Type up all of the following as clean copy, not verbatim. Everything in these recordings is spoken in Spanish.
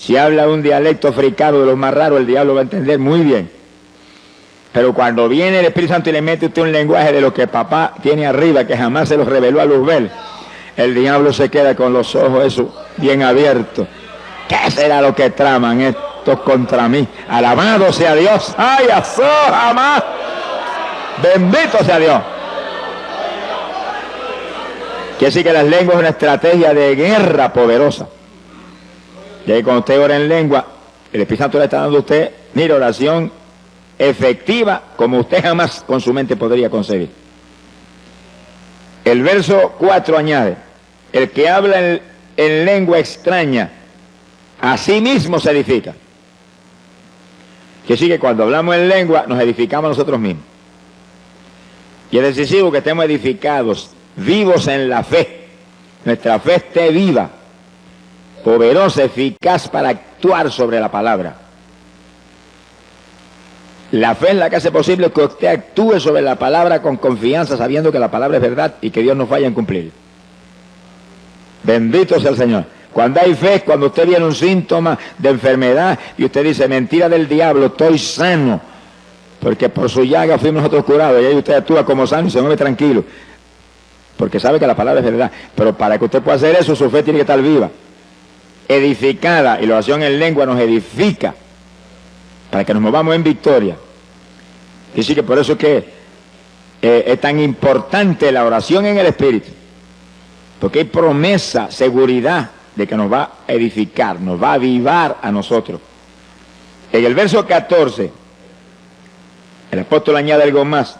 Si habla un dialecto africano de los más raros, el diablo va a entender muy bien. Pero cuando viene el Espíritu Santo y le mete usted un lenguaje de lo que papá tiene arriba, que jamás se los reveló a Luzbel, el diablo se queda con los ojos esos bien abiertos. ¿Qué será lo que traman estos contra mí? Alabado sea Dios. ¡Ay, azó, jamás! Bendito sea Dios. Quiere decir que las lenguas es una estrategia de guerra poderosa. Y ahí cuando usted ora en lengua, el Espíritu Santo le está dando a usted, mire, oración efectiva como usted jamás con su mente podría concebir. El verso 4 añade, el que habla en lengua extraña, a sí mismo se edifica. Que sí que cuando hablamos en lengua nos edificamos nosotros mismos. Y es decisivo que estemos edificados, vivos en la fe. Nuestra fe esté viva, poderosa, eficaz para actuar sobre la palabra. La fe es la que hace posible que usted actúe sobre la palabra con confianza, sabiendo que la palabra es verdad y que Dios no falla en cumplir. Bendito sea el Señor. Cuando hay fe es cuando usted viene un síntoma de enfermedad y usted dice, mentira del diablo, estoy sano, porque por su llaga fuimos nosotros curados, y ahí usted actúa como sano y se mueve tranquilo, porque sabe que la palabra es verdad. Pero para que usted pueda hacer eso, su fe tiene que estar viva, edificada, y la oración en lengua nos edifica para que nos movamos en victoria. Y sí que por eso es que es tan importante la oración en el Espíritu, porque hay promesa, seguridad de que nos va a edificar, nos va a avivar a nosotros. En el verso 14, el apóstol añade algo más.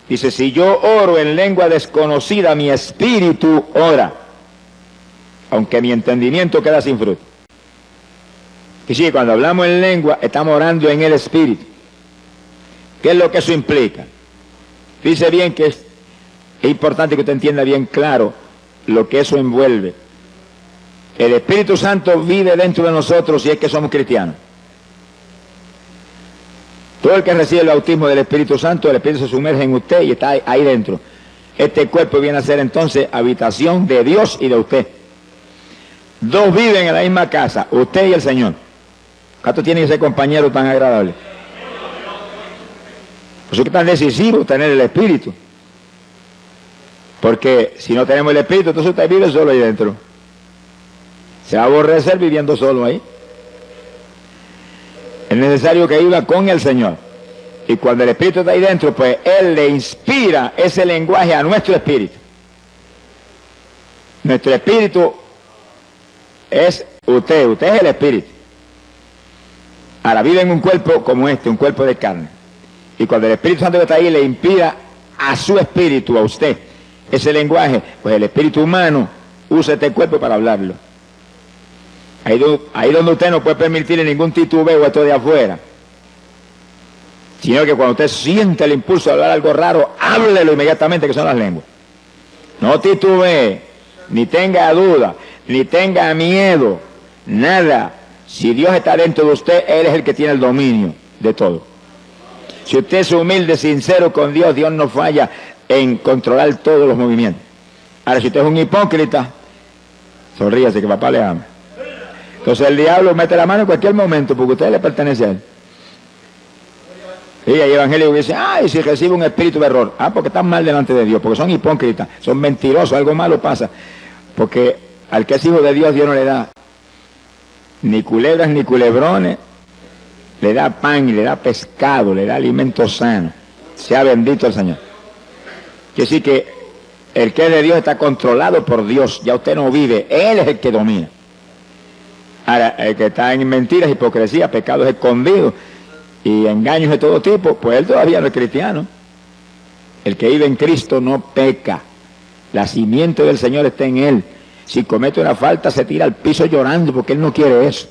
Dice, si yo oro en lengua desconocida, mi espíritu ora, aunque mi entendimiento queda sin fruto. Y sí, cuando hablamos en lengua, estamos orando en el Espíritu. ¿Qué es lo que eso implica? Dice bien que es importante que usted entienda bien claro lo que eso envuelve. El Espíritu Santo vive dentro de nosotros si es que somos cristianos. Todo el que recibe el bautismo del Espíritu Santo, el Espíritu se sumerge en usted y está ahí dentro. Este cuerpo viene a ser entonces habitación de Dios y de usted. Dos viven en la misma casa, usted y el Señor. ¿Cuánto tiene ese compañero tan agradable? Por eso es que es tan decisivo tener el Espíritu. Porque si no tenemos el Espíritu, entonces usted vive solo ahí dentro. Se va a aborrecer viviendo solo ahí. Es necesario que viva con el Señor. Y cuando el Espíritu está ahí dentro, pues Él le inspira ese lenguaje a nuestro espíritu. Nuestro espíritu es usted es el Espíritu. Ahora vive en un cuerpo como este, un cuerpo de carne. Y cuando el Espíritu Santo está ahí, le inspira a su espíritu, a usted, ese lenguaje, pues el espíritu humano usa este cuerpo para hablarlo. Ahí donde usted no puede permitirle ningún titubeo a esto de afuera, sino que cuando usted siente el impulso de hablar algo raro, háblelo inmediatamente, que son las lenguas. No titubee, ni tenga duda, ni tenga miedo, nada. Si Dios está dentro de usted, Él es el que tiene el dominio de todo. Si usted es humilde, sincero con Dios, Dios no falla en controlar todos los movimientos. Ahora, si usted es un hipócrita, sonríase que papá le ama. Entonces el diablo mete la mano en cualquier momento porque usted le pertenece a él. Y hay evangélicos que dicen, ay, si recibe un espíritu de error. Ah, porque están mal delante de Dios, porque son hipócritas, son mentirosos, algo malo pasa. Porque al que es hijo de Dios, Dios no le da ni culebras ni culebrones, le da pan y le da pescado, le da alimento sano. Sea bendito el Señor. Quiere decir que el que es de Dios está controlado por Dios, ya usted no vive, Él es el que domina. Ahora, el que está en mentiras, hipocresía, pecados escondidos y engaños de todo tipo, pues él todavía no es cristiano. El que vive en Cristo no peca. La simiente del Señor está en él. Si comete una falta, se tira al piso llorando porque él no quiere eso.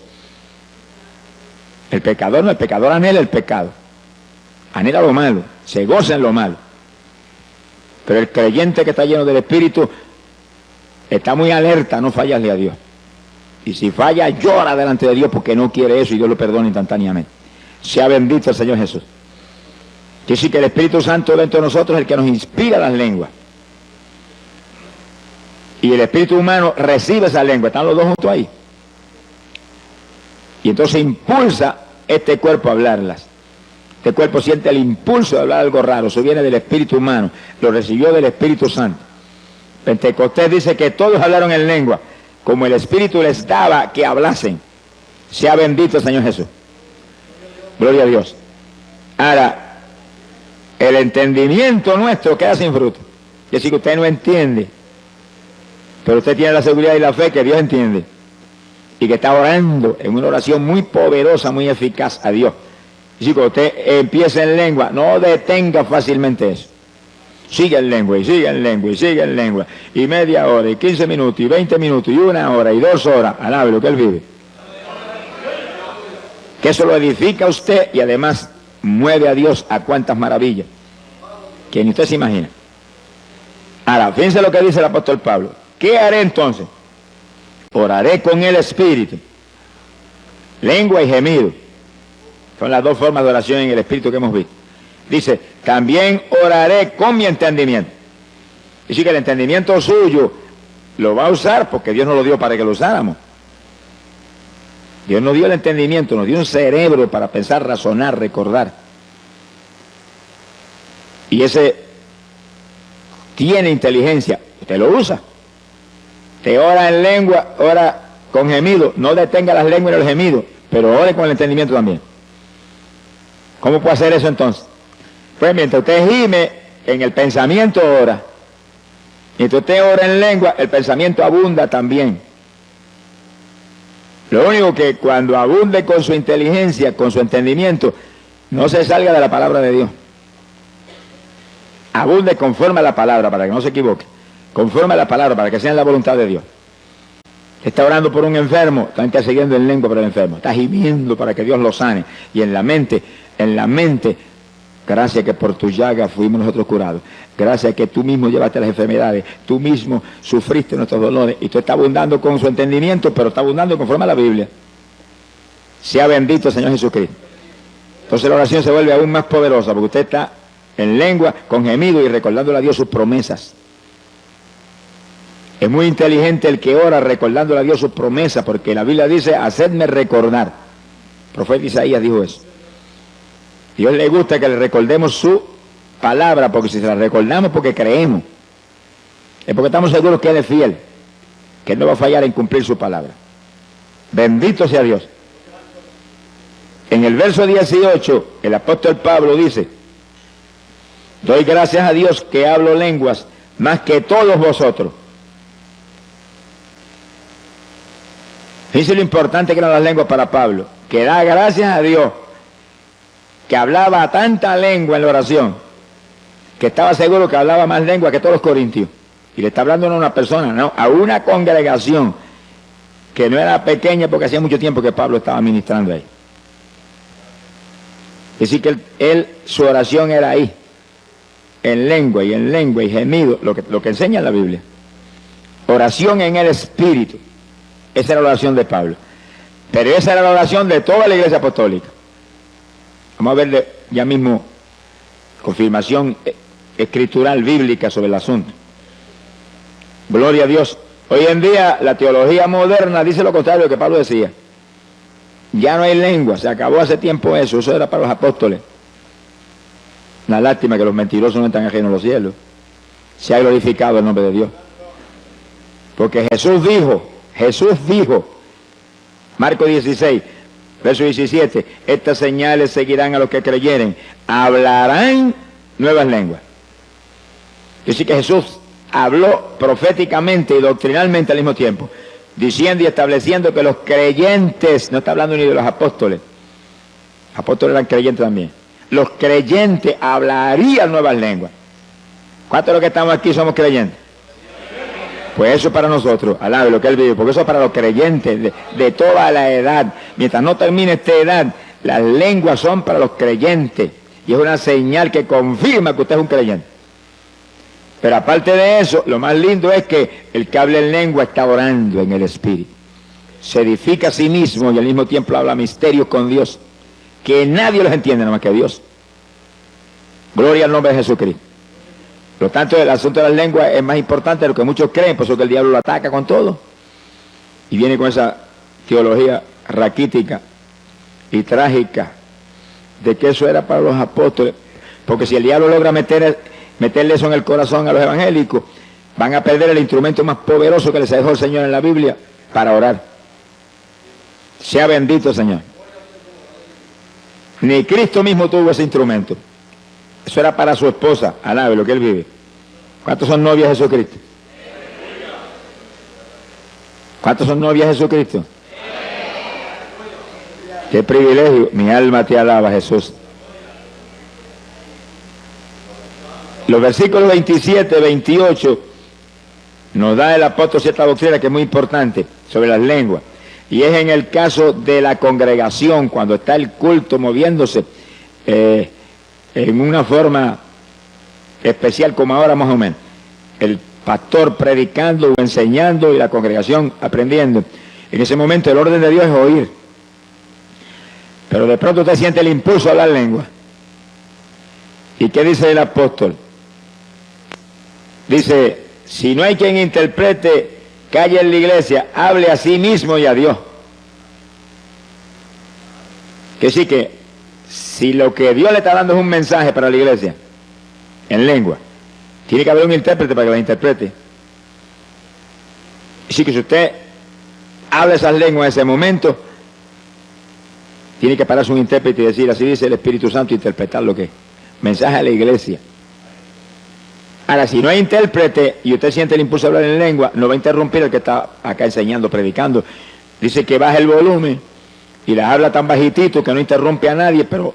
El pecador no, el pecador anhela el pecado. Anhela lo malo, se goza en lo malo. Pero el creyente que está lleno del Espíritu está muy alerta, no fallarle a Dios. Y si falla, llora delante de Dios porque no quiere eso y Dios lo perdona instantáneamente. Sea bendito el Señor Jesús. Quiere decir que el Espíritu Santo dentro de nosotros es el que nos inspira las lenguas. Y el espíritu humano recibe esa lengua. Están los dos juntos ahí. Y entonces impulsa este cuerpo a hablarlas. Este cuerpo siente el impulso de hablar algo raro. Eso viene del espíritu humano. Lo recibió del Espíritu Santo. Pentecostés dice que todos hablaron en lengua, como el Espíritu les daba que hablasen. Sea bendito el Señor Jesús. Gloria a Dios. Ahora, el entendimiento nuestro queda sin fruto. Es decir, que usted no entiende, pero usted tiene la seguridad y la fe que Dios entiende. Y que está orando en una oración muy poderosa, muy eficaz a Dios. Y si usted empieza en lengua, no detenga fácilmente eso. Sigue en lengua, y sigue en lengua, y sigue en lengua. Y media hora, y 15 minutos, y 20 minutos, y 1 hora, y 2 horas. Alabe lo que Él vive. Que eso lo edifica a usted y además mueve a Dios a cuantas maravillas que ni usted se imagina. Ahora, fíjense lo que dice el apóstol Pablo. ¿Qué haré entonces? Oraré con el Espíritu, lengua y gemido. Son las dos formas de oración en el Espíritu que hemos visto. Dice, también oraré con mi entendimiento. Dice que el entendimiento suyo lo va a usar porque Dios nos lo dio para que lo usáramos. Dios nos dio el entendimiento, nos dio un cerebro para pensar, razonar, recordar. Y ese tiene inteligencia, usted lo usa. Te ora en lengua, ora con gemido, no detenga las lenguas y los gemidos, pero ore con el entendimiento también. ¿Cómo puede hacer eso entonces? Pues mientras usted gime, en el pensamiento ora. Mientras usted ora en lengua, el pensamiento abunda también. Lo único que cuando abunde con su inteligencia, con su entendimiento, no se salga de la palabra de Dios. Abunde conforme a la palabra, para que no se equivoque. Conforme a la palabra, para que sea en la voluntad de Dios. Está orando por un enfermo, está intercediendo en lengua por el enfermo. Está gimiendo para que Dios lo sane. Y en la mente, gracias que por tu llaga fuimos nosotros curados. Gracias que tú mismo llevaste las enfermedades. Tú mismo sufriste nuestros dolores. Y tú estás abundando con su entendimiento, pero está abundando conforme a la Biblia. Sea bendito el Señor Jesucristo. Entonces la oración se vuelve aún más poderosa, porque usted está en lengua, con gemido y recordándole a Dios sus promesas. Es muy inteligente el que ora recordándole a Dios sus promesas, porque la Biblia dice, hacedme recordar. El profeta Isaías dijo eso. Dios le gusta que le recordemos su palabra, porque si se la recordamos porque creemos, es porque estamos seguros que Él es fiel, que Él no va a fallar en cumplir su palabra. Bendito sea Dios. En el verso 18, el apóstol Pablo dice, doy gracias a Dios que hablo lenguas más que todos vosotros. Fíjense lo importante que eran las lenguas para Pablo, que da gracias a Dios que hablaba tanta lengua en la oración, que estaba seguro que hablaba más lengua que todos los corintios. Y le está hablando no a una persona, no, a una congregación que no era pequeña porque hacía mucho tiempo que Pablo estaba ministrando ahí. Es decir, que su oración era ahí, en lengua y gemido, lo que enseña la Biblia. Oración en el Espíritu. Esa era la oración de Pablo. Pero esa era la oración de toda la iglesia apostólica. Vamos a verle ya mismo confirmación escritural bíblica sobre el asunto. Gloria a Dios. Hoy en día la teología moderna dice lo contrario de lo que Pablo decía. Ya no hay lengua, se acabó hace tiempo eso era para los apóstoles. Una lástima que los mentirosos no están ajenos a los cielos. Se ha glorificado el nombre de Dios. Porque Jesús dijo, Marcos 16, verso 17, estas señales seguirán a los que creyeren, hablarán nuevas lenguas. Es decir, que Jesús habló proféticamente y doctrinalmente al mismo tiempo, diciendo y estableciendo que los creyentes, no está hablando ni de los apóstoles eran creyentes también, los creyentes hablarían nuevas lenguas. ¿Cuántos de los que estamos aquí somos creyentes? Pues eso es para nosotros, alabe lo que Él vive, porque eso es para los creyentes de toda la edad. Mientras no termine esta edad, las lenguas son para los creyentes. Y es una señal que confirma que usted es un creyente. Pero aparte de eso, lo más lindo es que el que habla en lengua está orando en el Espíritu. Se edifica a sí mismo y al mismo tiempo habla misterios con Dios, que nadie los entiende nada más que Dios. Gloria al nombre de Jesucristo. Por lo tanto, el asunto de las lenguas es más importante de lo que muchos creen, por eso que el diablo lo ataca con todo. Y viene con esa teología raquítica y trágica de que eso era para los apóstoles, porque si el diablo logra meterle eso en el corazón a los evangélicos, van a perder el instrumento más poderoso que les dejó el Señor en la Biblia para orar. Sea bendito el Señor. Ni Cristo mismo tuvo ese instrumento. Eso era para su esposa, alabe lo que él vive. ¿Cuántos son novias de Jesucristo? ¿Cuántos son novias de Jesucristo? ¡Qué privilegio! Mi alma te alaba, Jesús. Los versículos 27, 28 nos da el apóstol cierta doctrina que es muy importante sobre las lenguas. Y es en el caso de la congregación, cuando está el culto moviéndose en una forma especial como ahora más o menos. El pastor predicando o enseñando y la congregación aprendiendo. En ese momento el orden de Dios es oír. Pero de pronto usted siente el impulso a hablar lengua. ¿Y qué dice el apóstol? Dice, si no hay quien interprete, calle en la iglesia, hable a sí mismo y a Dios. Que sí que, si lo que Dios le está dando es un mensaje para la iglesia, en lengua, tiene que haber un intérprete para que la interprete. Así que si usted habla esas lenguas en ese momento, tiene que pararse un intérprete y decir, así dice el Espíritu Santo, interpretar lo que es. Mensaje a la iglesia. Ahora, si no hay intérprete y usted siente el impulso de hablar en lengua, no va a interrumpir el que está acá enseñando, predicando. Dice que baje el volumen y las habla tan bajitito que no interrumpe a nadie, pero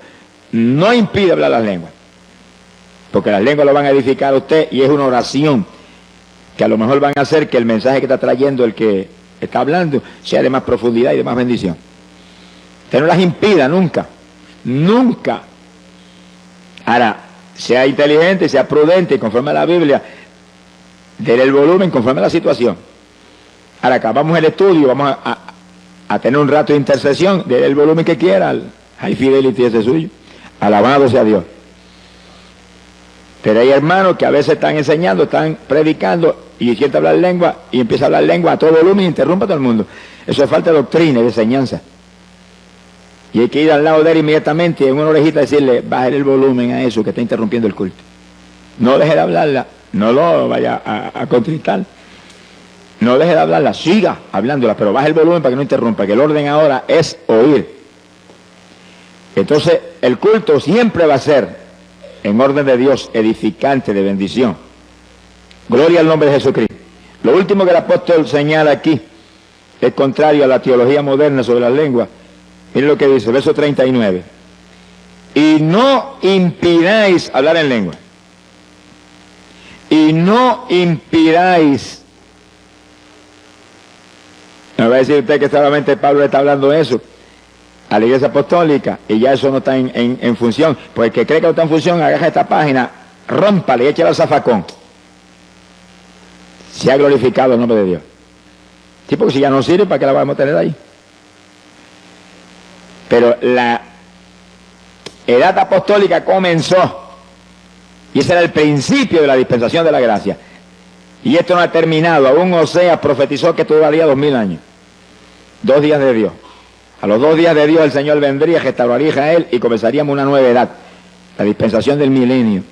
no impide hablar las lenguas. Porque las lenguas lo van a edificar a usted y es una oración que a lo mejor van a hacer que el mensaje que está trayendo el que está hablando sea de más profundidad y de más bendición. Usted no las impida nunca, nunca. Ahora, sea inteligente, sea prudente, conforme a la Biblia, déle el volumen conforme a la situación. Ahora acabamos el estudio, vamos a tener un rato de intercesión, déle el volumen que quiera, High Fidelity ese suyo, alabado sea Dios. Pero hay hermanos que a veces están enseñando, están predicando y sienten hablar lengua y empieza a hablar lengua a todo volumen y interrumpe a todo el mundo. Eso es falta de doctrina y de enseñanza. Y hay que ir al lado de él inmediatamente y en una orejita decirle, bájale el volumen a eso que está interrumpiendo el culto. No deje de hablarla, no lo vaya a contristar. No deje de hablarla, siga hablándola, pero baje el volumen para que no interrumpa, que el orden ahora es oír. Entonces, el culto siempre va a ser en orden de Dios, edificante, de bendición. Gloria al nombre de Jesucristo. Lo último que el apóstol señala aquí es contrario a la teología moderna sobre las lenguas. Miren lo que dice, verso 39. Y no impidáis hablar en lengua. Y no impidáis. Me va a decir usted que solamente Pablo está hablando de eso a la iglesia apostólica y ya eso no está en función. Pues el que cree que no está en función, agarra esta página, rómpale y échale al zafacón. Se ha glorificado el nombre de Dios. Sí, porque si ya no sirve, ¿para qué la vamos a tener ahí? Pero la edad apostólica comenzó y ese era el principio de la dispensación de la gracia. Y esto no ha terminado. Aún Oseas profetizó que duraría 2000 años. 2 días de Dios. A los 2 días de Dios el Señor vendría, restauraría a Israel y comenzaríamos una nueva edad. La dispensación del milenio.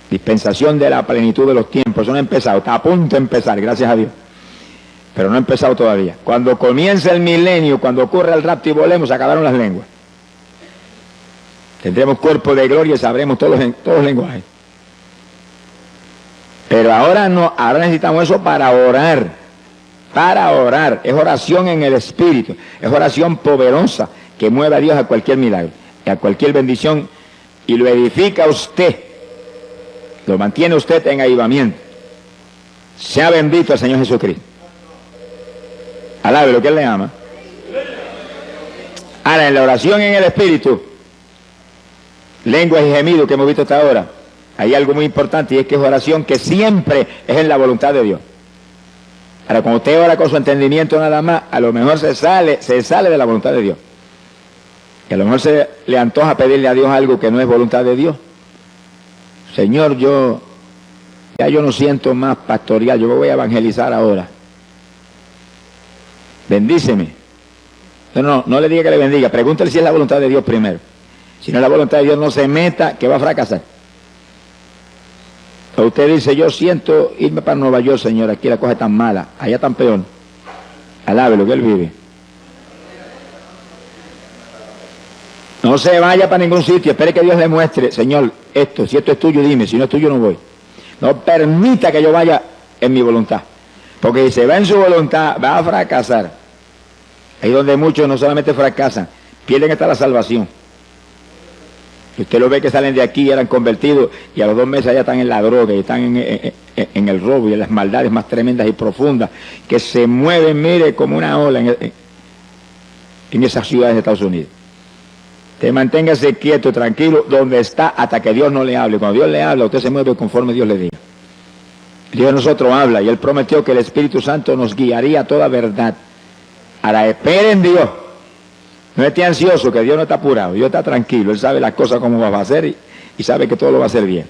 Dispensación de la plenitud de los tiempos. Eso no ha empezado. Está a punto de empezar, gracias a Dios. Pero no ha empezado todavía. Cuando comience el milenio, cuando ocurra el rapto y volemos, se acabaron las lenguas. Tendremos cuerpo de gloria y sabremos todos los lenguajes. Pero ahora no, ahora necesitamos eso para orar. Para orar. Es oración en el Espíritu. Es oración poderosa que mueve a Dios a cualquier milagro, a cualquier bendición y lo edifica usted. Lo mantiene usted en avivamiento. Sea bendito el Señor Jesucristo. Alabe lo que Él le ama. Ahora, en la oración en el Espíritu, lenguas y gemidos que hemos visto hasta ahora, hay algo muy importante y es que es oración que siempre es en la voluntad de Dios. Ahora, cuando usted ora con su entendimiento nada más, a lo mejor se sale de la voluntad de Dios. Y a lo mejor se le antoja pedirle a Dios algo que no es voluntad de Dios. Señor, yo no siento más pastorear, yo me voy a evangelizar ahora. Bendíceme. No le diga que le bendiga, pregúntele si es la voluntad de Dios primero. Si no es la voluntad de Dios, no se meta, que va a fracasar. O usted dice, yo siento irme para Nueva York, Señor, aquí la cosa es tan mala, allá tan peor. Alábelo, que Él vive. No se vaya para ningún sitio, espere que Dios le muestre, Señor, esto, si esto es tuyo, dime, si no es tuyo, no voy. No permita que yo vaya en mi voluntad, porque si se va en su voluntad, va a fracasar. Ahí donde muchos no solamente fracasan, pierden hasta la salvación. Usted lo ve que salen de aquí, eran convertidos, y a los 2 meses ya están en la droga, y están en el robo, y en las maldades más tremendas y profundas, que se mueven, mire, como una ola en esas ciudades de Estados Unidos. Te manténgase quieto, tranquilo, donde está, hasta que Dios no le hable. Cuando Dios le habla, usted se mueve conforme Dios le diga. Dios de nosotros habla, y Él prometió que el Espíritu Santo nos guiaría a toda verdad. Ahora, espere en Dios. No esté ansioso, que Dios no está apurado, Dios está tranquilo, Él sabe las cosas cómo va a hacer y sabe que todo lo va a hacer bien.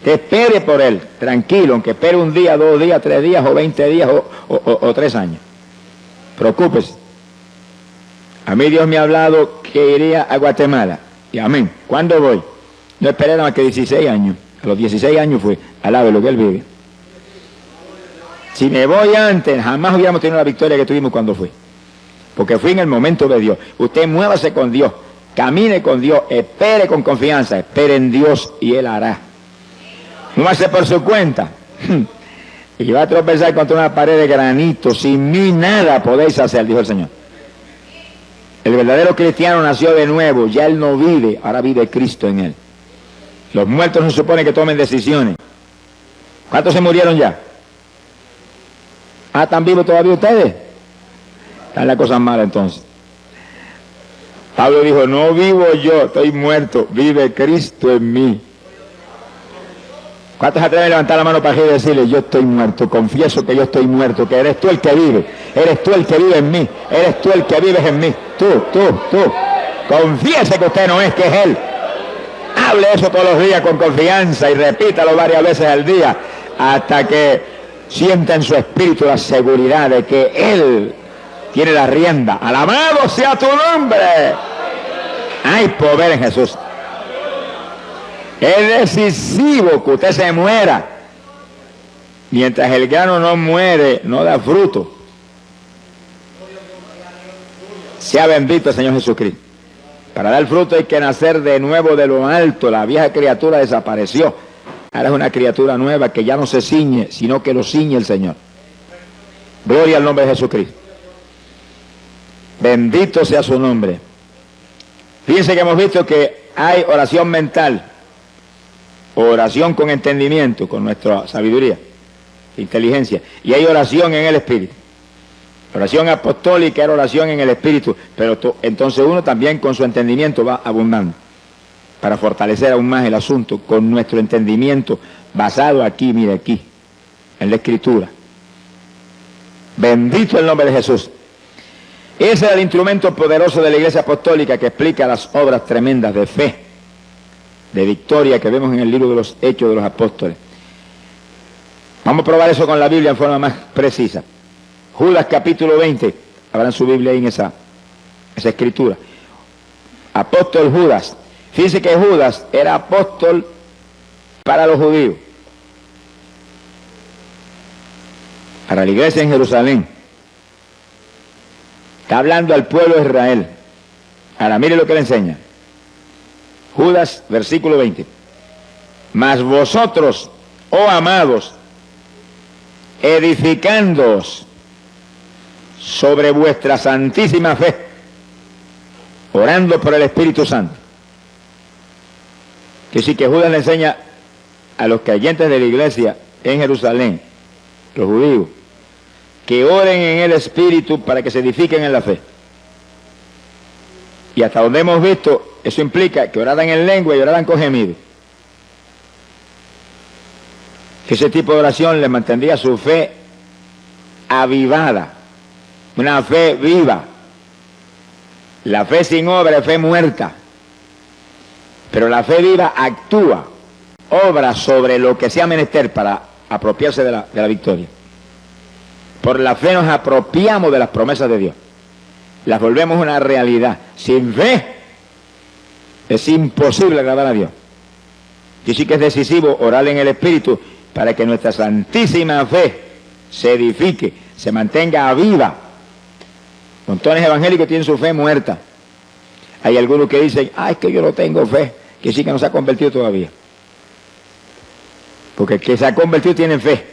Que espere por Él, tranquilo, aunque espere 1 día, 2 días, 3 días, o 20 días, o 3 años. Preocúpese. A mí Dios me ha hablado que iría a Guatemala, y amén. ¿Cuándo voy? No esperé nada más que 16 años. A los 16 años fue, alábelo que Él vive. Si me voy antes, jamás hubiéramos tenido la victoria que tuvimos cuando fui. Porque fui en el momento de Dios. Usted muévase con Dios, camine con Dios, espere con confianza, espere en Dios y Él hará. No hace por su cuenta. Y va a tropezar contra una pared de granito. Sin mí nada podéis hacer, dijo el Señor. El verdadero cristiano nació de nuevo, ya él no vive, ahora vive Cristo en él. Los muertos no se supone que tomen decisiones. ¿Cuántos se murieron ya? ¿Están vivos todavía ustedes? Están las cosas malas entonces. Pablo dijo, no vivo yo, estoy muerto, vive Cristo en mí. ¿Cuántos se atreven a levantar la mano para arriba y decirle, yo estoy muerto, confieso que yo estoy muerto, que eres tú el que vive, eres tú el que vive en mí, eres tú el que vives en mí, tú. Confiese que usted no es, que es Él. Hable eso todos los días con confianza y repítalo varias veces al día hasta que sienta en su espíritu la seguridad de que Él tiene la rienda. Alabado sea tu nombre. Hay poder en Jesús. Es decisivo que usted se muera. Mientras el grano no muere, no da fruto. Sea bendito el Señor Jesucristo. Para dar fruto hay que nacer de nuevo de lo alto. La vieja criatura desapareció. Ahora es una criatura nueva que ya no se ciñe, sino que lo ciñe el Señor. Gloria al nombre de Jesucristo. Bendito sea su nombre. Fíjense que hemos visto que hay oración mental, oración con entendimiento, con nuestra sabiduría, inteligencia, y hay oración en el Espíritu. Oración apostólica era oración en el Espíritu, pero entonces uno también con su entendimiento va abundando, para fortalecer aún más el asunto, con nuestro entendimiento basado aquí, mire aquí, en la Escritura. Bendito el nombre de Jesús. Ese es el instrumento poderoso de la Iglesia Apostólica que explica las obras tremendas de fe, de victoria que vemos en el libro de los Hechos de los Apóstoles. Vamos a probar eso con la Biblia en forma más precisa. Judas capítulo 20, abran su Biblia ahí en esa escritura. Apóstol Judas. Fíjense que Judas era apóstol para los judíos, para la iglesia en Jerusalén. Está hablando al pueblo de Israel. Ahora mire lo que le enseña. Judas, versículo 20. Mas vosotros, oh amados, edificándoos sobre vuestra santísima fe, orando por el Espíritu Santo. Que sí, que Judas le enseña a los creyentes de la iglesia en Jerusalén, los judíos, que oren en el Espíritu para que se edifiquen en la fe. Y hasta donde hemos visto, eso implica que oraran en lengua y oraran con gemido. Que ese tipo de oración les mantendría su fe avivada, una fe viva. La fe sin obra es fe muerta, pero la fe viva actúa, obra sobre lo que sea menester para apropiarse de la victoria. Por la fe nos apropiamos de las promesas de Dios. las volvemos una realidad. Sin fe es imposible agradar a Dios. Y sí que es decisivo orar en el Espíritu para que nuestra santísima fe se edifique, se mantenga viva. Montones evangélicos tienen su fe muerta. Hay algunos que dicen, es que yo no tengo fe, que sí que no se ha convertido todavía. Porque el que se ha convertido tiene fe,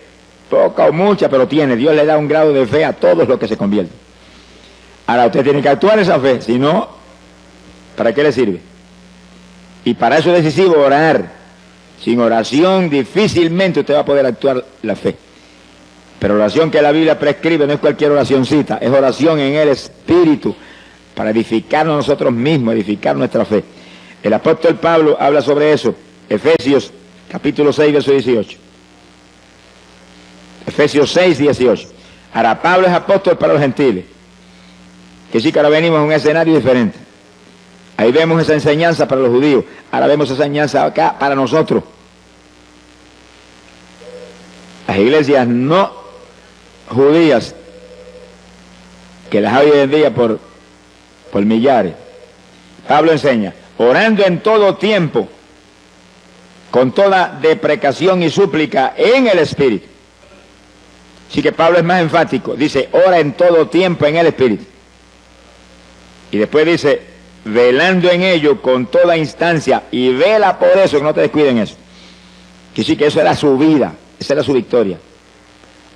poca o mucha, pero tiene. Dios le da un grado de fe a todos los que se convierten. Ahora usted tiene que actuar esa fe, si no, ¿para qué le sirve? Y para eso es decisivo orar. Sin oración difícilmente usted va a poder actuar la fe. Pero la oración que la Biblia prescribe no es cualquier oracioncita, es oración en el Espíritu, para edificarnos nosotros mismos, edificar nuestra fe. El apóstol Pablo habla sobre eso, Efesios capítulo 6, verso 18. Efesios 6, 18. Ahora, Pablo es apóstol para los gentiles, que sí que ahora venimos a un escenario diferente. Ahí vemos esa enseñanza para los judíos, ahora vemos esa enseñanza acá para nosotros. Las iglesias no judías, que las hay hoy en día por millares. Pablo enseña, orando en todo tiempo, con toda deprecación y súplica en el Espíritu. Así que Pablo es más enfático, dice, ora en todo tiempo en el Espíritu. Y después dice, velando en ello con toda instancia, y vela por eso, que no te descuiden eso. Que sí que eso era su vida, esa era su victoria.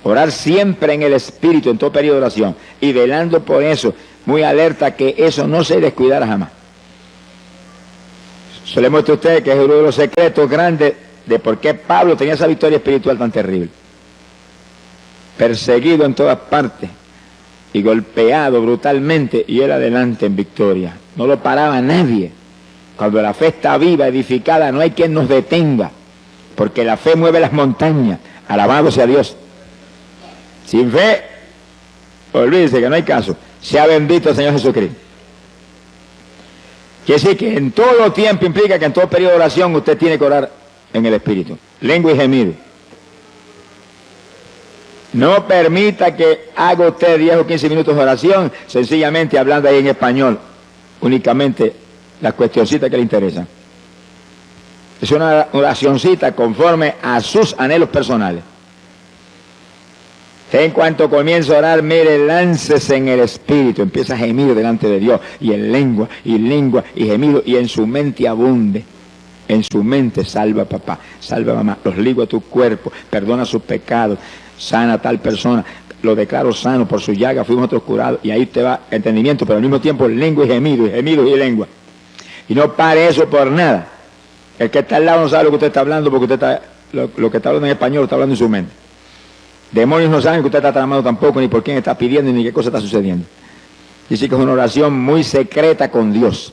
Orar siempre en el Espíritu, en todo periodo de oración, y velando por eso, muy alerta que eso no se descuidara jamás. Se le muestra a usted que es uno de los secretos grandes de por qué Pablo tenía esa victoria espiritual tan terrible. Perseguido en todas partes y golpeado brutalmente, y él adelante en victoria. No lo paraba nadie. Cuando la fe está viva, edificada, no hay quien nos detenga, porque la fe mueve las montañas. Alabado sea Dios. Sin fe, olvídese que no hay caso. Sea bendito el Señor Jesucristo. Quiere decir que en todo tiempo implica que en todo periodo de oración usted tiene que orar en el Espíritu. Lengua y gemido. No permita que haga usted 10 o 15 minutos de oración sencillamente hablando ahí en español. Únicamente las cuestioncitas que le interesan. Es una oracioncita conforme a sus anhelos personales. En cuanto comienza a orar, mire, láncese en el Espíritu, empieza a gemir delante de Dios, y en lengua, y gemido, y en su mente abunde. En su mente, salva a papá, salva a mamá, los ligo a tu cuerpo, perdona sus pecados, sana a tal persona, lo declaro sano, por su llaga fuimos nosotros curados, y ahí te va entendimiento, pero al mismo tiempo lengua y gemido, y lengua. Y no pare eso por nada. El que está al lado no sabe lo que usted está hablando, porque usted está, lo que está hablando en español lo está hablando en su mente. Demonios no saben que usted está tramando tampoco, ni por quién está pidiendo, ni qué cosa está sucediendo. Dice que es una oración muy secreta con Dios.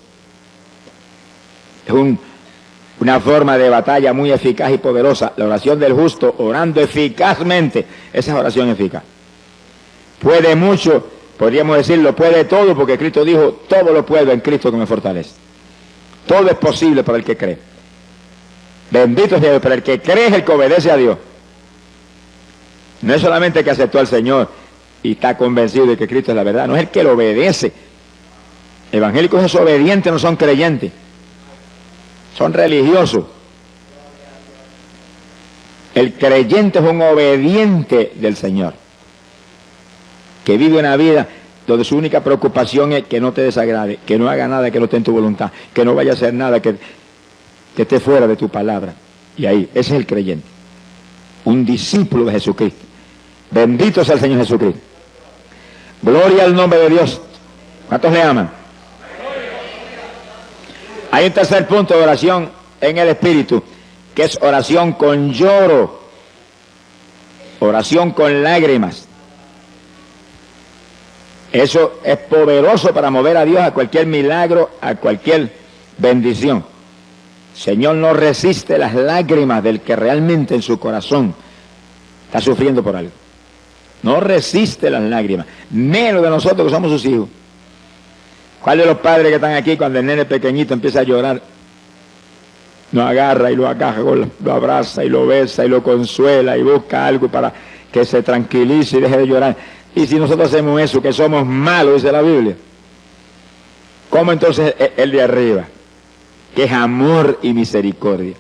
Es una forma de batalla muy eficaz y poderosa. La oración del justo, orando eficazmente, esa es oración eficaz. Puede mucho, podríamos decirlo, puede todo, porque Cristo dijo, todo lo puedo en Cristo que me fortalece. Todo es posible para el que cree. Bendito sea Dios, pero el que cree es el que obedece a Dios. No es solamente que aceptó al Señor y está convencido de que Cristo es la verdad, no es el que lo obedece. Evangélicos desobedientes no son creyentes, son religiosos. El creyente es un obediente del Señor, que vive una vida donde su única preocupación es que no te desagrade, que no haga nada que no esté en tu voluntad, que no vaya a hacer nada que esté fuera de tu palabra. Y ahí, ese es el creyente, un discípulo de Jesucristo. Bendito sea el Señor Jesucristo. Gloria al nombre de Dios. ¿Cuántos le aman? Hay un tercer punto de oración en el Espíritu, que es oración con lloro, oración con lágrimas. Eso es poderoso para mover a Dios a cualquier milagro, a cualquier bendición. Señor no resiste las lágrimas del que realmente en su corazón está sufriendo por algo. No resiste las lágrimas, menos de nosotros que somos sus hijos. ¿Cuál de los padres que están aquí cuando el nene pequeñito empieza a llorar, lo agarra y lo agaja, lo abraza y lo besa y lo consuela y busca algo para que se tranquilice y deje de llorar? Y si nosotros hacemos eso, que somos malos, dice la Biblia, ¿Cómo entonces el de arriba? Que es amor y misericordia.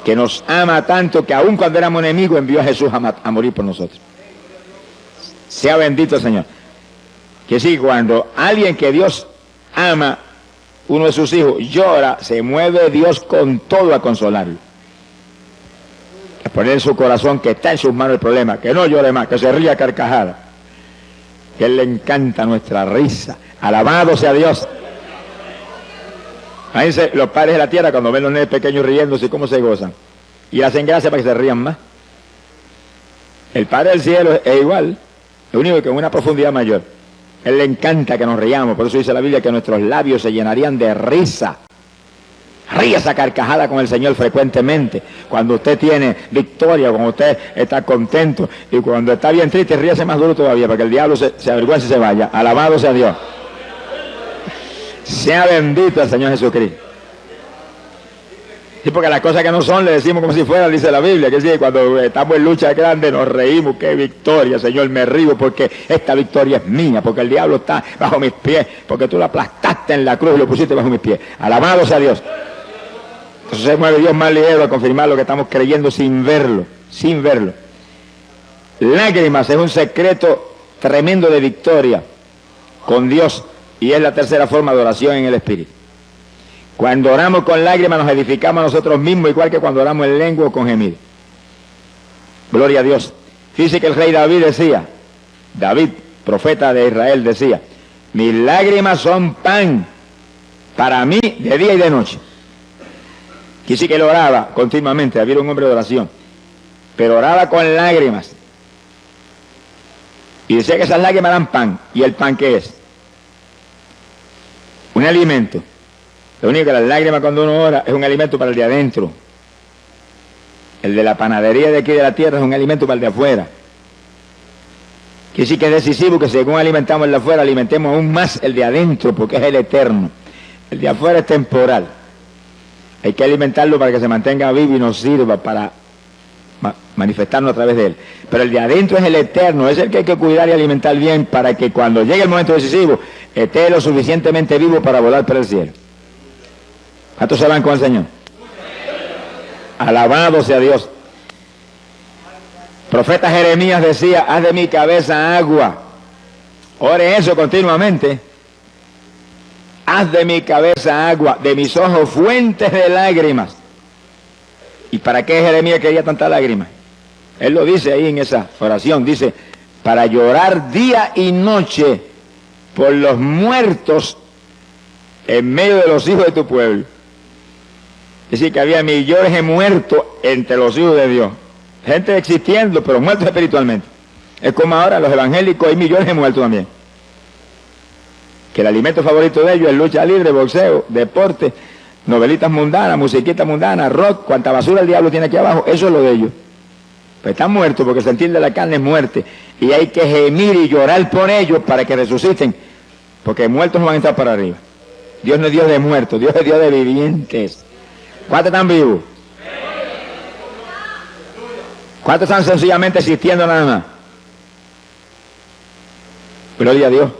Que nos ama tanto que aun cuando éramos enemigos envió a Jesús a morir por nosotros. Sea bendito el Señor. Que sí, cuando alguien que Dios ama, uno de sus hijos, llora, se mueve Dios con todo a consolarlo. A poner en su corazón que está en sus manos el problema, que no llore más, que se ría a carcajada. Que a Él le encanta nuestra risa. Alabado sea Dios. Fíjense, los padres de la tierra cuando ven los nenes pequeños riéndose, ¿cómo se gozan? Y hacen gracia para que se rían más. El Padre del cielo es igual, lo único que en una profundidad mayor. A Él le encanta que nos riamos, por eso dice la Biblia que nuestros labios se llenarían de risa. Ríase a carcajada con el Señor frecuentemente. Cuando usted tiene victoria, cuando usted está contento, y cuando está bien triste, ríase más duro todavía, para que el diablo se avergüence y se vaya. Alabado sea Dios. Sea bendito el Señor Jesucristo. Sí, porque las cosas que no son le decimos como si fueran, dice la Biblia, que sí, cuando estamos en lucha grande nos reímos, qué victoria, Señor, me río porque esta victoria es mía, porque el diablo está bajo mis pies, porque tú lo aplastaste en la cruz y lo pusiste bajo mis pies. Alabado sea Dios. Entonces se mueve Dios más ligero a confirmar lo que estamos creyendo sin verlo, sin verlo. Lágrimas es un secreto tremendo de victoria con Dios y es la tercera forma de oración en el Espíritu. Cuando oramos con lágrimas nos edificamos a nosotros mismos, igual que cuando oramos en lengua o con gemido. Gloria a Dios. Fíjese que el rey David decía, David, profeta de Israel, decía, mis lágrimas son pan para mí de día y de noche. Quise que él oraba continuamente, David era un hombre de oración, pero oraba con lágrimas. Y decía que esas lágrimas eran pan. ¿Y el pan qué es? Un alimento. Lo único que las lágrimas cuando uno ora es un alimento para el de adentro. El de la panadería de aquí de la tierra es un alimento para el de afuera. Quiere decir que es decisivo que según alimentamos el de afuera, alimentemos aún más el de adentro, porque es el eterno. El de afuera es temporal. Hay que alimentarlo para que se mantenga vivo y nos sirva para manifestarnos a través de él. Pero el de adentro es el eterno, es el que hay que cuidar y alimentar bien para que cuando llegue el momento decisivo esté lo suficientemente vivo para volar por el cielo. ¿Cuántos se van con el Señor? Alabado sea Dios. Profeta Jeremías decía, haz de mi cabeza agua. Ore eso continuamente. Haz de mi cabeza agua, de mis ojos fuentes de lágrimas. ¿Y para qué Jeremías quería tanta lágrimas? Él lo dice ahí en esa oración, dice, para llorar día y noche por los muertos en medio de los hijos de tu pueblo. Es decir, que había millones de muertos entre los hijos de Dios. Gente existiendo, pero muertos espiritualmente. Es como ahora los evangélicos, hay millones de muertos también. Que el alimento favorito de ellos es lucha libre, boxeo, deporte, novelitas mundanas, musiquitas mundanas, rock, cuanta basura el diablo tiene aquí abajo, eso es lo de ellos. Pues están muertos porque sentir de la carne es muerte. Y hay que gemir y llorar por ellos para que resuciten, porque muertos no van a entrar para arriba. Dios no es Dios de muertos, Dios es Dios de vivientes. ¿Cuántos están vivos? ¿Cuántos están sencillamente existiendo nada más? Gloria a Dios.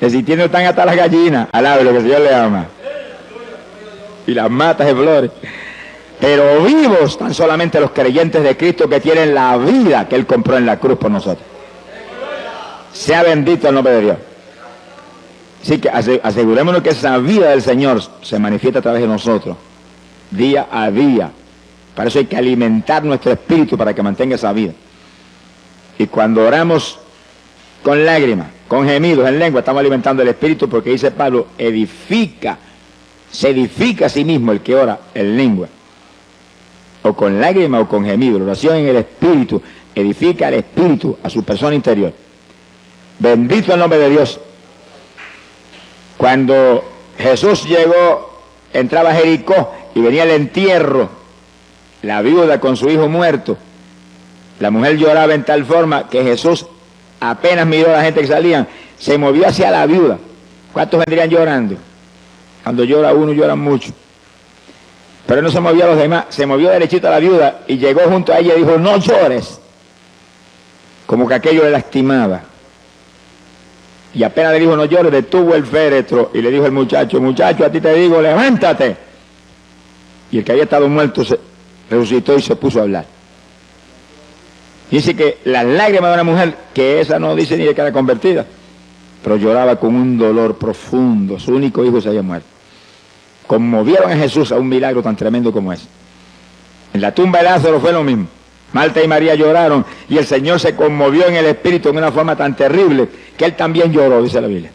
Existiendo están hasta las gallinas, alabe lo que el Señor le ama. Y las matas de flores. Pero vivos están solamente los creyentes de Cristo que tienen la vida que Él compró en la cruz por nosotros. Sea bendito el nombre de Dios. Así que asegurémonos que esa vida del Señor se manifiesta a través de nosotros, día a día. Para eso hay que alimentar nuestro espíritu para que mantenga esa vida. Y cuando oramos con lágrimas, con gemidos en lengua, estamos alimentando el espíritu, porque dice Pablo, se edifica a sí mismo el que ora en lengua. O con lágrimas o con gemidos. La oración en el espíritu edifica al espíritu, a su persona interior. Bendito el nombre de Dios. Cuando Jesús llegó, entraba a Jericó y venía el entierro, la viuda con su hijo muerto, la mujer lloraba en tal forma que Jesús apenas miró a la gente que salían, se movió hacia la viuda. ¿Cuántos vendrían llorando? Cuando llora uno, lloran mucho. Pero él no se movió a los demás, se movió derechito a la viuda y llegó junto a ella y dijo, no llores. Como que aquello le lastimaba. Y apenas le dijo no llores, detuvo el féretro y le dijo al muchacho, muchacho, a ti te digo, levántate. Y el que había estado muerto se resucitó y se puso a hablar. Dice que las lágrimas de una mujer, que esa no dice ni de que era convertida, pero lloraba con un dolor profundo, su único hijo se había muerto. Conmovieron a Jesús a un milagro tan tremendo como ese. En la tumba de Lázaro fue lo mismo. Marta y María lloraron y el Señor se conmovió en el espíritu en una forma tan terrible que él también lloró, dice la Biblia.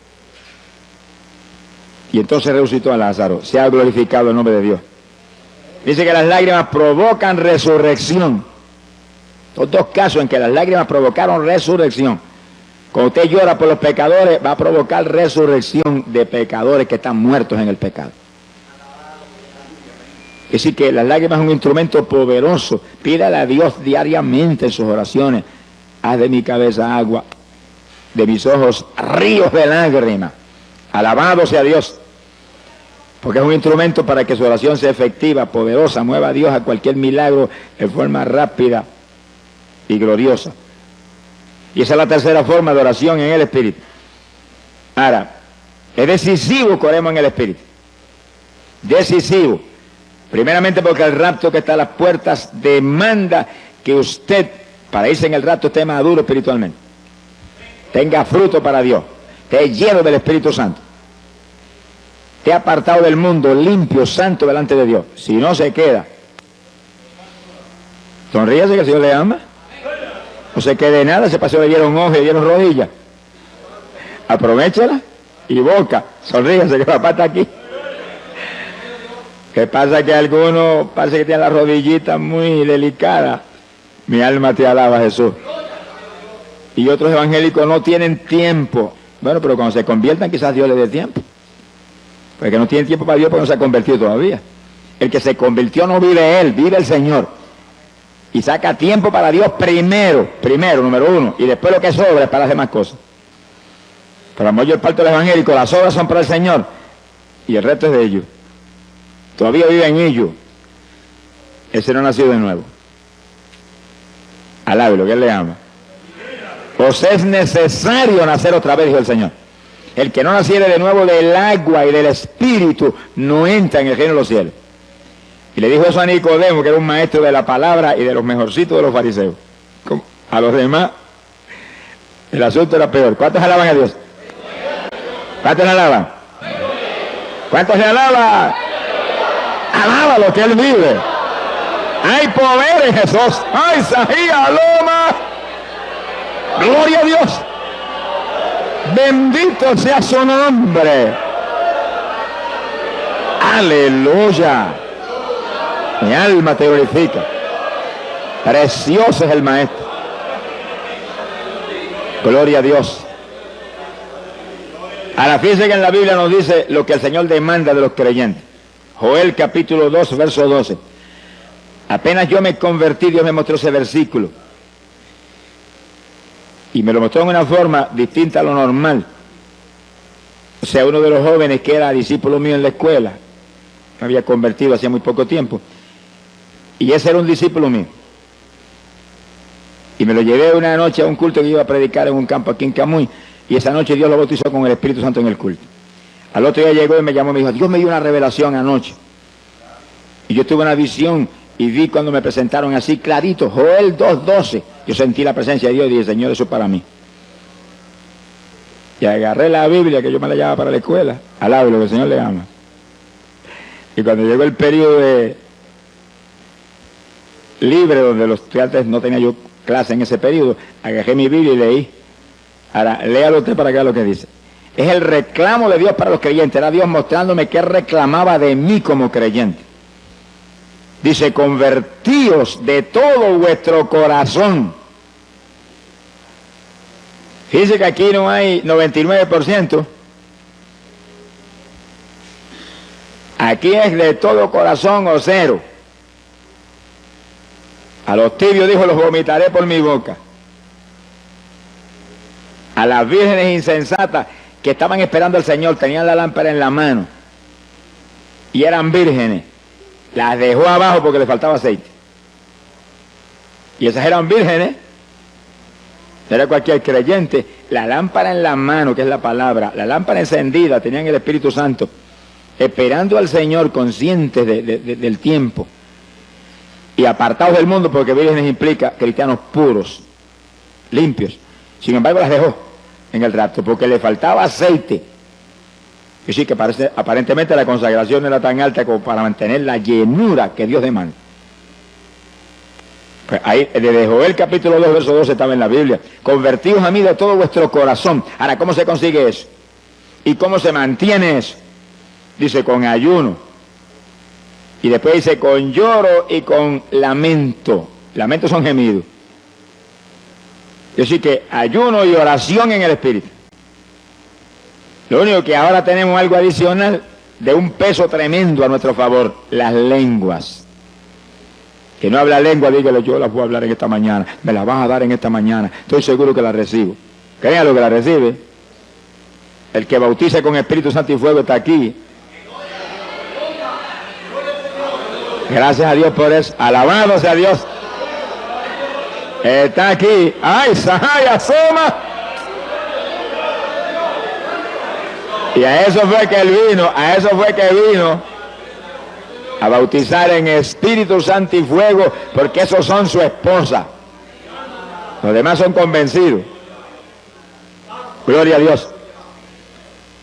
Y entonces resucitó a Lázaro. Se ha glorificado el nombre de Dios. Dice que las lágrimas provocan resurrección. Los dos casos en que las lágrimas provocaron resurrección. Cuando usted llora por los pecadores, va a provocar resurrección de pecadores que están muertos en el pecado. Es decir, que las lágrimas son un instrumento poderoso. Pídale a Dios diariamente en sus oraciones. Haz de mi cabeza agua, de mis ojos ríos de lágrimas. Alabado sea Dios. Porque es un instrumento para que su oración sea efectiva, poderosa, mueva a Dios a cualquier milagro de forma rápida y gloriosa. Y esa es la tercera forma de oración en el Espíritu. Ahora, es decisivo que oremos en el Espíritu. Decisivo. Primeramente porque el rapto que está a las puertas demanda que usted, para irse en el rapto, esté maduro espiritualmente. Tenga fruto para Dios. Esté lleno del Espíritu Santo. Esté apartado del mundo, limpio, santo delante de Dios. Si no se queda. Sonríase que el Señor le ama. No se quede nada, ese paseo le dieron ojos, le dieron rodillas. Aprovéchela y boca. Sonríase que papá está aquí. ¿Qué pasa? Que algunos parece que tienen las rodillitas muy delicadas. Mi alma te alaba, Jesús. Y otros evangélicos no tienen tiempo. Bueno, pero cuando se conviertan quizás Dios les dé tiempo. Porque no tienen tiempo para Dios porque no se ha convertido todavía. El que se convirtió no vive él, vive el Señor. Y saca tiempo para Dios primero, número uno. Y después lo que sobra es para las demás cosas. Pero la mayor parte de los evangélicos, las obras son para el Señor. Y el resto es de ellos. Todavía vive en ellos. Ese no ha nacido de nuevo. Alábelo, que él le ama. Pues es necesario nacer otra vez, dijo el Señor. El que no naciere de nuevo del agua y del Espíritu no entra en el reino de los cielos. Y le dijo eso a Nicodemo, que era un maestro de la palabra y de los mejorcitos de los fariseos. A los demás, el asunto era peor. ¿Cuántos alaban a Dios? ¿Cuántos le alaban? ¿Cuántos le alaban? Alábalo, que Él vive. Hay poder en Jesús. ¡Ay, Sahía, Loma! ¡Gloria a Dios! Bendito sea su nombre. ¡Aleluya! Mi alma te glorifica. Precioso es el Maestro. Gloria a Dios. Ahora fíjense que en la Biblia nos dice lo que el Señor demanda de los creyentes. Joel capítulo 2, verso 12. Apenas yo me convertí, Dios me mostró ese versículo. Y me lo mostró en una forma distinta a lo normal. O sea, uno de los jóvenes que era discípulo mío en la escuela, me había convertido hacía muy poco tiempo. Y ese era un discípulo mío. Y me lo llevé una noche a un culto que iba a predicar en un campo aquí en Camuy. Y esa noche Dios lo bautizó con el Espíritu Santo en el culto. Al otro día llegó y me llamó y me dijo, Dios me dio una revelación anoche. Y yo tuve una visión y vi cuando me presentaron así clarito, Joel 2:12. Yo sentí la presencia de Dios y dije, Señor, eso es para mí. Y agarré la Biblia, que yo me la llevaba para la escuela, al lado de lo que el Señor le ama. Y cuando llegó el periodo de libre, donde los estudiantes no tenía yo clase en ese periodo, agarré mi Biblia y leí. Ahora, léalo usted para que vea lo que dice. Es el reclamo de Dios para los creyentes. Era Dios mostrándome qué reclamaba de mí como creyente. Dice, convertíos de todo vuestro corazón. Fíjense que aquí no hay 99%. Aquí es de todo corazón o cero. A los tibios dijo, los vomitaré por mi boca. A las vírgenes insensatas que estaban esperando al Señor, tenían la lámpara en la mano y eran vírgenes, las dejó abajo porque le faltaba aceite. Y esas eran vírgenes No era cualquier creyente. La lámpara en la mano, que es la palabra, la lámpara encendida, tenían el Espíritu Santo, esperando al Señor, conscientes del tiempo y apartados del mundo, porque vírgenes implica cristianos puros, limpios. Sin embargo, las dejó en el rapto porque le faltaba aceite. Y sí que aparentemente la consagración no era tan alta como para mantener la llenura que Dios demanda. Pues ahí, desde Joel capítulo 2, verso 12 estaba en la Biblia. Convertíos a mí de todo vuestro corazón. Ahora, ¿cómo se consigue eso? ¿Y cómo se mantiene eso? Dice, con ayuno. Y después dice, con lloro y con lamento. Lamentos son gemidos. Es decir, que ayuno y oración en el Espíritu. Lo único que ahora tenemos algo adicional de un peso tremendo a nuestro favor, las lenguas. Que no habla lengua, dígale, yo las voy a hablar en esta mañana, me las vas a dar en esta mañana, estoy seguro que las recibo. Créanlo que las recibe. El que bautiza con Espíritu Santo y fuego está aquí. Gracias a Dios por eso. Alabado sea Dios. Está aquí. ¡Ay, Sahaya, asoma! Y a eso fue que él vino, a bautizar en Espíritu Santo y fuego, porque esos son su esposa. Los demás son convencidos. Gloria a Dios.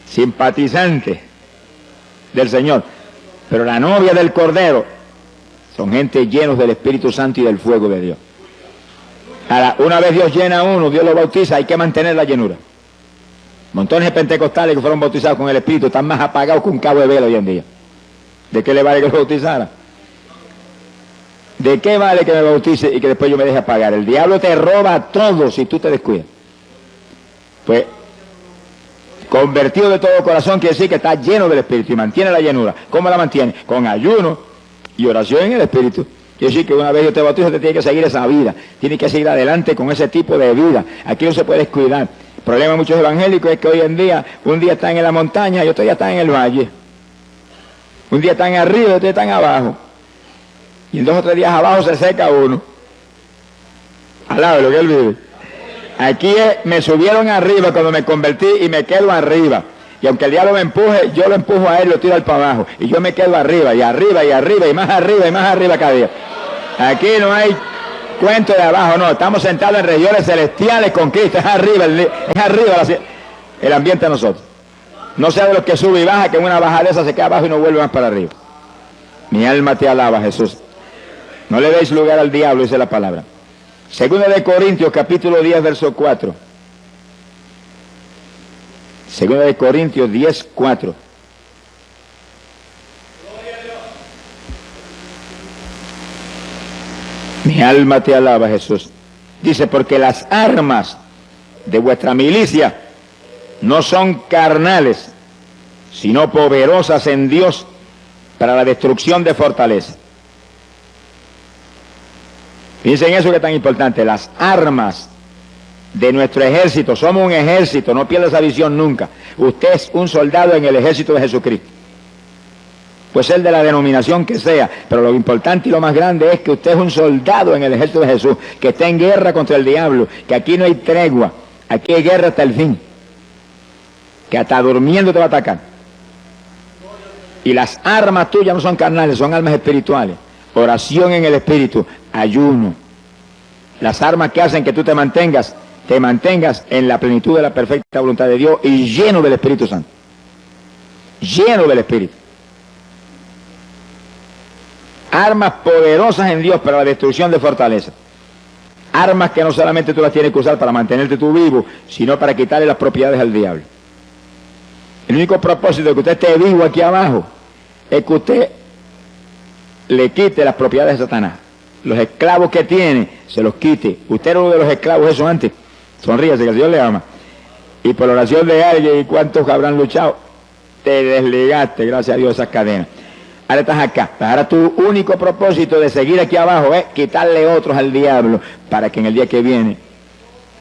Simpatizantes del Señor. Pero la novia del Cordero son gente llenos del Espíritu Santo y del fuego de Dios. Ahora, una vez Dios llena a uno, Dios lo bautiza, hay que mantener la llenura. Montones de pentecostales que fueron bautizados con el Espíritu están más apagados que un cabo de vela hoy en día. ¿De qué le vale que lo bautizara? ¿De qué vale que me bautice y que después yo me deje apagar? El diablo te roba todo si tú te descuidas. Pues, convertido de todo corazón quiere decir que está lleno del Espíritu y mantiene la llenura. ¿Cómo la mantiene? Con ayuno y oración en el Espíritu. Quiere decir que una vez yo te bautizo, te tiene que seguir esa vida. Tiene que seguir adelante con ese tipo de vida. Aquí no se puede descuidar. El problema de muchos evangélicos es que hoy en día, un día están en la montaña y otro día están en el valle. Un día están arriba y otro día están abajo. Y en 2 o 3 días abajo se seca uno. Al lado de lo que él vive. Aquí me subieron arriba cuando me convertí y me quedo arriba. Y aunque el diablo me empuje, yo lo empujo a él, lo tiro al para abajo. Y yo me quedo arriba, y arriba, y arriba, y más arriba, y más arriba cada día. Aquí no hay cuento de abajo, no. Estamos sentados en regiones celestiales con Cristo. Es arriba el ambiente de nosotros. No sea de los que sube y baja, que en una bajada esa se queda abajo y no vuelve más para arriba. Mi alma te alaba, Jesús. No le deis lugar al diablo, dice la palabra. Segunda de Corintios, capítulo 10, verso 4. Segunda de Corintios 10, 4. Mi alma te alaba, Jesús. Dice, porque las armas de vuestra milicia no son carnales, sino poderosas en Dios para la destrucción de fortalezas. Piensen eso que es tan importante. Las armas de nuestro ejército, somos un ejército, no pierda esa visión nunca. Usted es un soldado en el ejército de Jesucristo. Puede ser de la denominación que sea, pero lo importante y lo más grande es que usted es un soldado en el ejército de Jesús, que está en guerra contra el diablo, que aquí no hay tregua, aquí hay guerra hasta el fin, que hasta durmiendo te va a atacar. Y las armas tuyas no son carnales, son armas espirituales. Oración en el Espíritu, ayuno. Las armas que hacen que tú te mantengas en la plenitud de la perfecta voluntad de Dios y lleno del Espíritu Santo. Lleno del Espíritu. Armas poderosas en Dios para la destrucción de fortalezas. Armas que no solamente tú las tienes que usar para mantenerte tú vivo, sino para quitarle las propiedades al diablo. El único propósito de que usted esté vivo aquí abajo es que usted le quite las propiedades de Satanás. Los esclavos que tiene, se los quite. Usted era uno de los esclavos eso antes. Sonríase, que el Señor le ama. Y por la oración de alguien, ¿y cuántos habrán luchado? Te desligaste, gracias a Dios, esas cadenas. Ahora estás acá. Ahora tu único propósito de seguir aquí abajo es quitarle otros al diablo, para que en el día que viene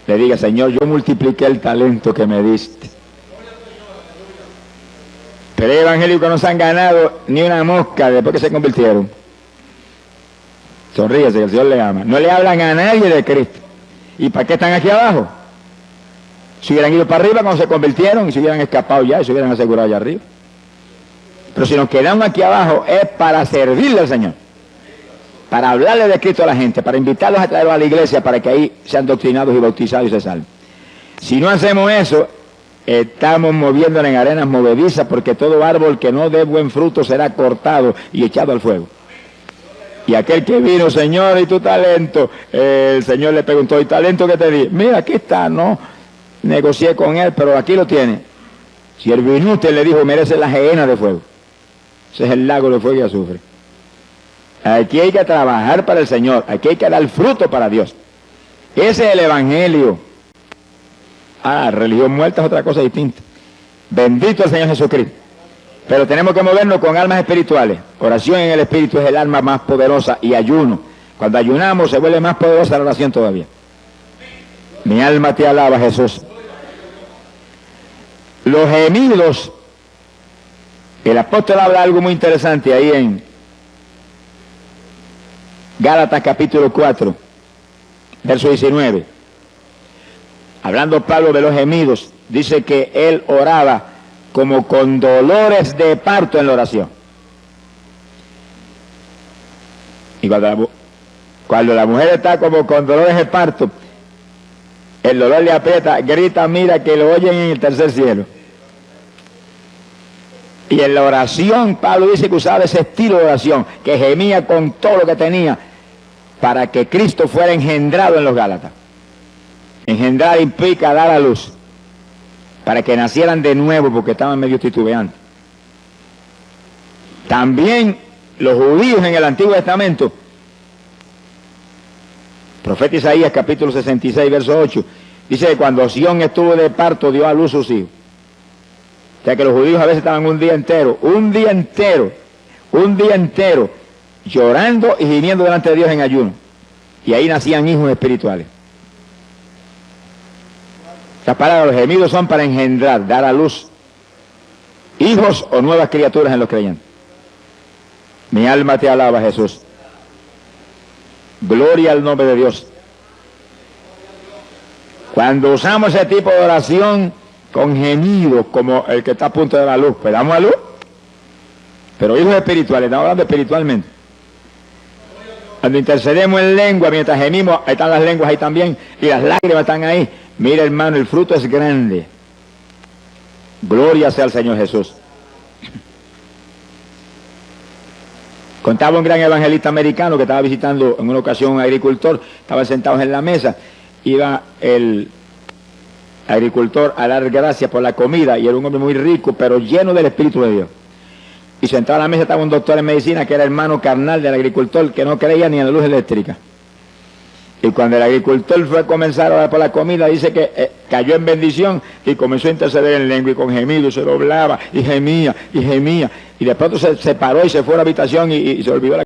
le diga, Señor, yo multipliqué el talento que me diste. Pero hay evangélicos que no se han ganado ni una mosca después que se convirtieron. Sonríese, que el Señor le ama. No le hablan a nadie de Cristo. ¿Y para qué están aquí abajo? Si hubieran ido para arriba cuando se convirtieron y se hubieran escapado ya y se hubieran asegurado allá arriba. Pero si nos quedamos aquí abajo es para servirle al Señor, para hablarle de Cristo a la gente, para invitarlos a traerlos a la iglesia para que ahí sean doctrinados y bautizados y se salven. Si no hacemos eso, estamos moviéndonos en arenas movedizas, porque todo árbol que no dé buen fruto será cortado y echado al fuego. Y aquel que vino, Señor, ¿y tu talento? El Señor le preguntó, ¿y talento qué te di? Mira, aquí está, no negocié con él, pero aquí lo tiene. Si el inútil le dijo, merece la gehenna de fuego. Ese es el lago de fuego y azufre. Aquí hay que trabajar para el Señor, aquí hay que dar fruto para Dios. Ese es el Evangelio. Religión muerta es otra cosa distinta. Bendito el Señor Jesucristo. Pero tenemos que movernos con almas espirituales. Oración en el Espíritu es el alma más poderosa, y ayuno. Cuando ayunamos se vuelve más poderosa la oración todavía. Mi alma te alaba, Jesús. Los gemidos. El apóstol habla algo muy interesante ahí en Gálatas capítulo 4, verso 19. Hablando Pablo de los gemidos, dice que él oraba como con dolores de parto en la oración. Y cuando la mujer está como con dolores de parto, el dolor le aprieta, grita, mira que lo oyen en el tercer cielo. Y en la oración, Pablo dice que usaba ese estilo de oración, que gemía con todo lo que tenía, para que Cristo fuera engendrado en los Gálatas. Engendrar implica dar a luz, para que nacieran de nuevo, porque estaban medio titubeantes. También los judíos en el Antiguo Testamento, profeta Isaías capítulo 66, verso 8, dice que cuando Sión estuvo de parto, dio a luz sus hijos. O sea que los judíos a veces estaban un día entero, llorando y gimiendo delante de Dios en ayuno. Y ahí nacían hijos espirituales. Las palabras, los gemidos son para engendrar, dar a luz hijos o nuevas criaturas en los creyentes. Mi alma te alaba, Jesús. Gloria al nombre de Dios. Cuando usamos ese tipo de oración con gemidos, como el que está a punto de dar a luz, pues damos a luz. Pero hijos espirituales, estamos hablando espiritualmente. Cuando intercedemos en lengua, mientras gemimos, ahí están las lenguas ahí también, y las lágrimas están ahí. Mira, hermano, el fruto es grande. Gloria sea al Señor Jesús. Contaba un gran evangelista americano que estaba visitando en una ocasión a un agricultor, estaban sentados en la mesa, iba el agricultor a dar gracias por la comida, y era un hombre muy rico, pero lleno del Espíritu de Dios. Y sentado a la mesa estaba un doctor en medicina que era hermano carnal del agricultor, que no creía ni en la luz eléctrica. Y cuando el agricultor fue a comenzar a orar por la comida, dice que cayó en bendición y comenzó a interceder en lengua y con gemido, y se doblaba y gemía, y de pronto se paró y se fue a la habitación y se olvidó la